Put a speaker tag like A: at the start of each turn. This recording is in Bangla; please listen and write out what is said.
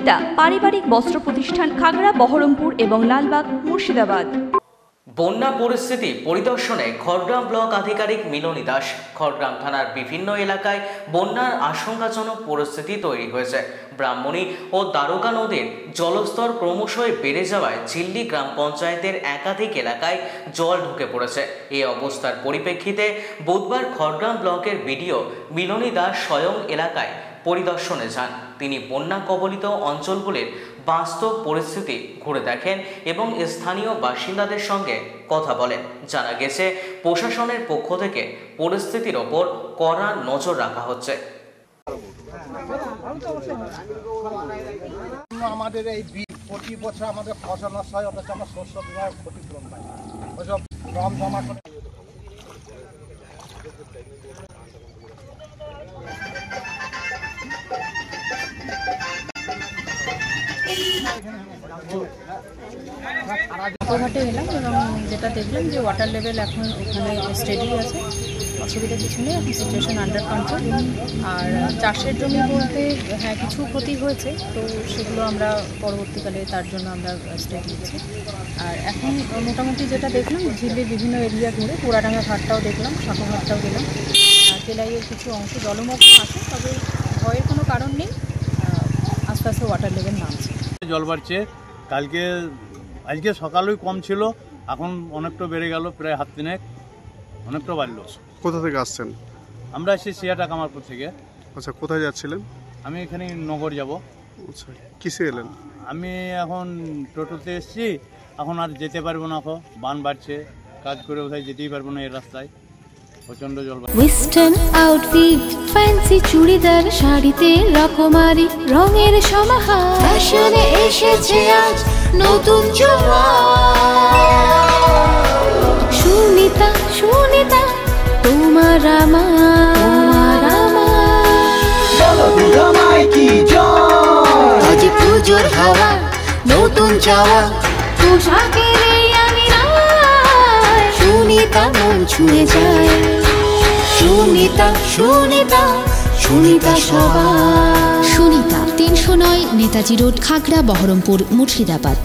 A: সুনিতা পারিবারিক বস্ত্র প্রতিষ্ঠান, খাগড়া, বহরমপুর এবং লালবাগ, মুর্শিদাবাদ।
B: বন্যা পরিস্থিতি পরিদর্শনে খড়গ্রাম ব্লক আধিকারিক মিলনী দাস। খড়গ্রাম থানার বিভিন্ন এলাকায় বন্যার আশঙ্কাজনক পরিস্থিতি তৈরি হয়েছে। ব্রাহ্মণী ও দ্বারকা নদীর জলস্তর ক্রমশই বেড়ে যাওয়ায় ঝিল্লি গ্রাম পঞ্চায়েতের একাধিক এলাকায় জল ঢুকে পড়েছে। এই অবস্থার পরিপ্রেক্ষিতে বুধবার খড়গ্রাম ব্লকের বিডিও মিলনী দাস স্বয়ং এলাকায় পরিদর্শনে যান। তিনি বন্যা কবলিত অঞ্চলগুলির বাস্তব পরিস্থিতি ঘুরে দেখেন এবং স্থানীয় বাসিন্দাদের সঙ্গে কথা বলেন। জানা গেছে, প্রশাসনের পক্ষ থেকে পরিস্থিতির ওপর কড়া নজর রাখা হচ্ছে।
C: আমাদের এই প্রতি বছর আমাদের ফসল নষ্ট হয়, অথচ আমরা শস্য বিমার ক্ষতিপূরণ পাই। ওইসব কম জমা করে
D: ঘাটে এলাম এবং যেটা দেখলাম যে ওয়াটার লেভেল এখন ওখানে স্টেডি আছে, অসুবিধা কিছু নেই, এখন সিচুয়েশন আন্ডার কন্ট্রোল। আর চাষের জমি বলতে হ্যাঁ কিছু ক্ষতি হয়েছে, তো সেগুলো আমরা পরবর্তীকালে তার জন্য আমরা স্টেপ নিচ্ছি। আর এখন মোটামুটি যেটা দেখলাম ঝিলের বিভিন্ন এরিয়া ঘুরে পোড়াডাঙ্গা ঘাটটাও দেখলাম, সাঁকো ঘাটটাও গেলাম। আর তেলাইয়ের কিছু অংশ জলমগ্ন আছে, তবে ভয়ের কোনো কারণ নেই, আস্তে আস্তে ওয়াটার লেভেল নামছে।
E: জল বাড়ছে, আজকে সকালেই কম ছিল, এখন অনেকটা বেড়ে গেল, প্রায় হাত তিনেক অনেকটা বাড়লো।
F: কোথা থেকে আসছেন?
E: আমরা এসেছি সিয়াটা কামারপুর থেকে।
F: আচ্ছা, কোথায় যাচ্ছিলেন?
E: আমি এখানে নগর যাব।
F: আচ্ছা, কিসে এলেন?
E: আমি এখন টোটোতে এসেছি, এখন আর যেতে পারবো না, বান বাড়ছে, কাজ করে কোথায় যেতেই পারবো না এই রাস্তায়, প্রচন্ড জল।
G: ওয়েস্টার্ন আউটফিট, ফ্যান্সি চুড়িদার, শাড়িতে রকমারি রঙের সমাহার, ফ্যাশনে এসেছে আজ নতুন সুনিতা, সুনিতা তোমার আমার, আজ পুজোর হাওয়া, নতুন চাওয়া, পোশাকের আমি সুনিতা মন ছুঁয়ে যায়। সুনিতা, সুনিতা, সুনিতা সবার।
H: সুনিতা 309 নেতাজি রোড, খাগড়া, বহরমপুর, মুর্শিদাবাদ।